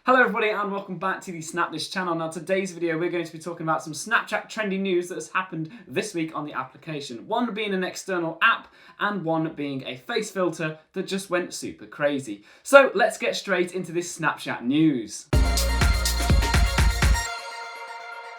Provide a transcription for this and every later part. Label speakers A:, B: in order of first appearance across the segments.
A: Hello everybody and welcome back to the Snapthis channel. Now today's video we're going to be talking about some Snapchat trendy news that has happened this week on the application. One being an external app and one being a face filter that just went super crazy. So let's get straight into this Snapchat news.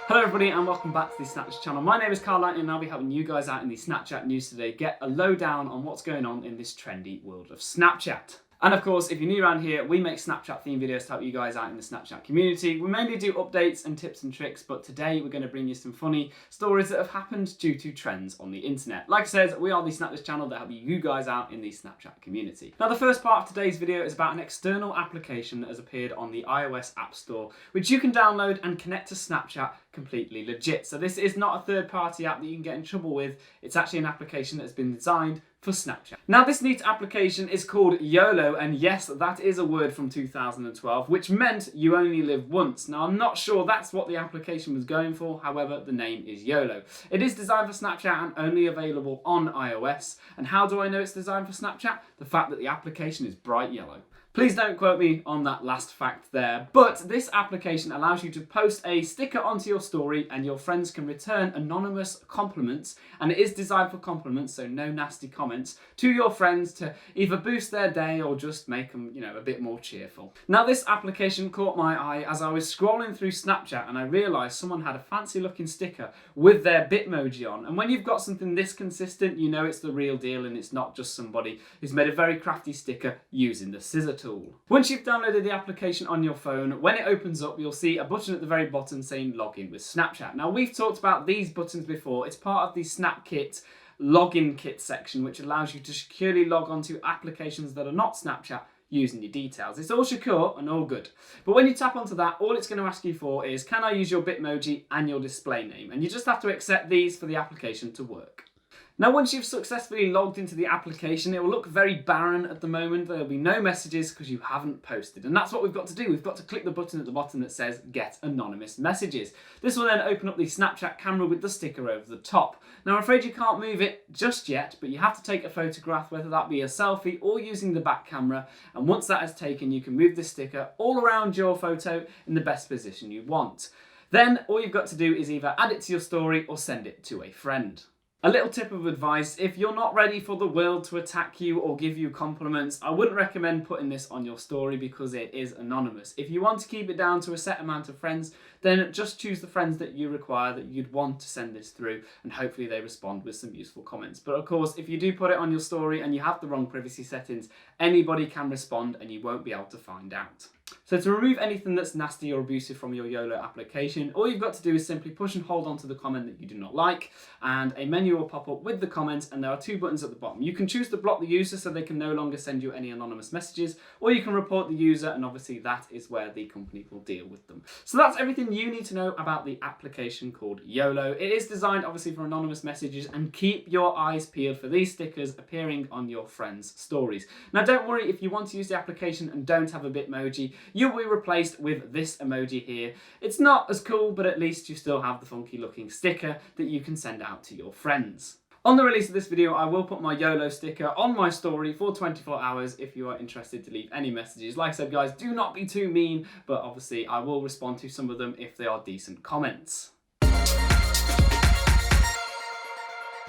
A: Hello everybody and welcome back to the Snapchat channel. My name is Carl Lightning and I'll be helping you guys out in the Snapchat news today, get a lowdown on what's going on in this trendy world of Snapchat. And of course, if you're new around here, we make Snapchat themed videos to help you guys out in the Snapchat community. We mainly do updates and tips and tricks, but today we're going to bring you some funny stories that have happened due to trends on the internet. Like I said, we are the Snapthis channel that help you guys out in the Snapchat community. Now, the first part of today's video is about an external application that has appeared on the iOS App Store, which you can download and connect to Snapchat completely legit. So this is not a third-party app that you can get in trouble with. It's actually an application that has been designed for Snapchat. Now this neat application is called Yolo, and yes, that is a word from 2012, which meant you only live once. Now I'm not sure that's what the application was going for, however the name is Yolo. It is designed for Snapchat and only available on iOS. And how do I know it's designed for Snapchat? The fact that the application is bright yellow. Please don't quote me on that last fact there, but this application allows you to post a sticker onto your story and your friends can return anonymous compliments, and it is designed for compliments, so no nasty comments, to your friends to either boost their day or just make them, a bit more cheerful. Now this application caught my eye as I was scrolling through Snapchat and I realised someone had a fancy looking sticker with their Bitmoji on, and when you've got something this consistent, you know it's the real deal and it's not just somebody who's made a very crafty sticker using the scissor tool. Once you've downloaded the application on your phone, when it opens up, you'll see a button at the very bottom saying login with Snapchat. Now we've talked about these buttons before. It's part of the SnapKit login kit section, which allows you to securely log onto applications that are not Snapchat using your details. It's all secure and all good. But when you tap onto that, all it's going to ask you for is, can I use your Bitmoji and your display name? And you just have to accept these for the application to work. Now once you've successfully logged into the application, it will look very barren at the moment. There'll be no messages because you haven't posted. And that's what we've got to do. We've got to click the button at the bottom that says Get Anonymous Messages. This will then open up the Snapchat camera with the sticker over the top. Now I'm afraid you can't move it just yet, but you have to take a photograph, whether that be a selfie or using the back camera. And once that is taken, you can move the sticker all around your photo in the best position you want. Then all you've got to do is either add it to your story or send it to a friend. A little tip of advice, if you're not ready for the world to attack you or give you compliments, I wouldn't recommend putting this on your story because it is anonymous. If you want to keep it down to a set amount of friends, then just choose the friends that you require that you'd want to send this through, and hopefully they respond with some useful comments. But of course, if you do put it on your story and you have the wrong privacy settings, anybody can respond and you won't be able to find out. So to remove anything that's nasty or abusive from your Yolo application, all you've got to do is simply push and hold onto the comment that you do not like, and a menu will pop up with the comments, and there are two buttons at the bottom. You can choose to block the user so they can no longer send you any anonymous messages, or you can report the user, and obviously that is where the company will deal with them. So that's everything you need to know about the application called Yolo. It is designed obviously for anonymous messages, and keep your eyes peeled for these stickers appearing on your friends' stories. Now don't worry if you want to use the application and don't have a Bitmoji, you'll be replaced with this emoji here. It's not as cool, but at least you still have the funky looking sticker that you can send out to your friends. On the release of this video, I will put my Yolo sticker on my story for 24 hours if you are interested to leave any messages. Like I said, guys, do not be too mean, but obviously I will respond to some of them if they are decent comments.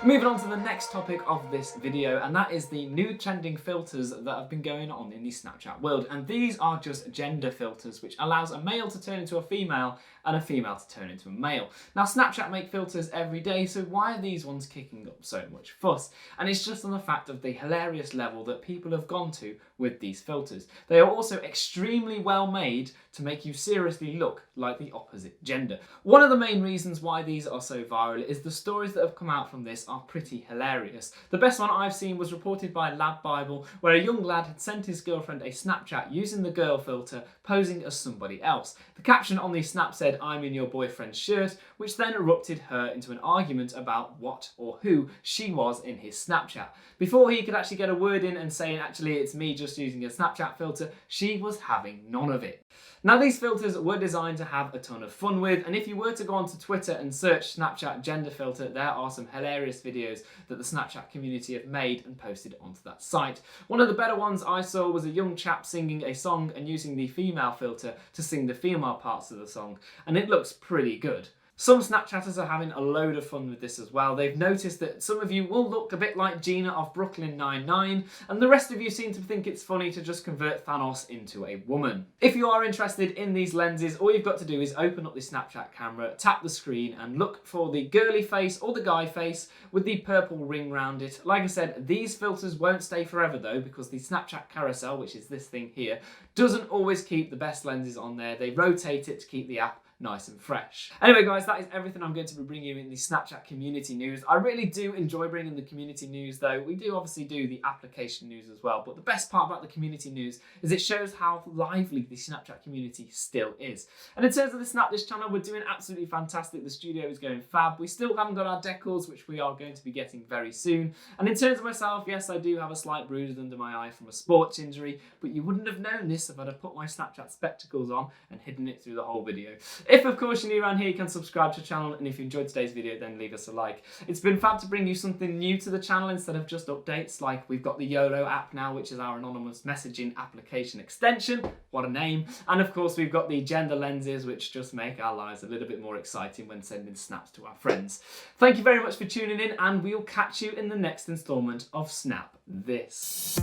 A: Moving on to the next topic of this video, and that is the new trending filters that have been going on in the Snapchat world. And these are just gender filters, which allows a male to turn into a female and a female to turn into a male. Now Snapchat make filters every day, so why are these ones kicking up so much fuss? And it's just on the fact of the hilarious level that people have gone to with these filters. They are also extremely well made to make you seriously look like the opposite gender. One of the main reasons why these are so viral is the stories that have come out from this are pretty hilarious. The best one I've seen was reported by Lad Bible, where a young lad had sent his girlfriend a Snapchat using the girl filter, posing as somebody else. The caption on the snap said, "I'm in your boyfriend's shirt," which then erupted her into an argument about what or who she was in his Snapchat. Before he could actually get a word in and saying, actually it's me just using a Snapchat filter, she was having none of it. Now these filters were designed to have a ton of fun with, and if you were to go onto Twitter and search Snapchat gender filter, there are some hilarious videos that the Snapchat community have made and posted onto that site. One of the better ones I saw was a young chap singing a song and using the female filter to sing the female parts of the song, and it looks pretty good. Some Snapchatters are having a load of fun with this as well. They've noticed that some of you will look a bit like Gina of Brooklyn Nine-Nine, and the rest of you seem to think it's funny to just convert Thanos into a woman. If you are interested in these lenses, all you've got to do is open up the Snapchat camera, tap the screen, and look for the girly face or the guy face with the purple ring round it. Like I said, these filters won't stay forever though, because the Snapchat carousel, which is this thing here, doesn't always keep the best lenses on there. They rotate it to keep the app nice and fresh. Anyway guys, that is everything I'm going to be bringing you in the Snapchat community news. I really do enjoy bringing the community news though. We do obviously do the application news as well, but the best part about the community news is it shows how lively the Snapchat community still is. And in terms of the Snapthis channel, we're doing absolutely fantastic. The studio is going fab. We still haven't got our decals, which we are going to be getting very soon. And in terms of myself, yes, I do have a slight bruise under my eye from a sports injury, but you wouldn't have known this if I'd have put my Snapchat spectacles on and hidden it through the whole video. If of course you're new around here, you can subscribe to the channel, and if you enjoyed today's video, then leave us a like. It's been fab to bring you something new to the channel instead of just updates. Like, we've got the Yolo app now, which is our anonymous messaging application extension. What a name. And of course we've got the gender lenses, which just make our lives a little bit more exciting when sending snaps to our friends. Thank you very much for tuning in, and we'll catch you in the next instalment of Snap This.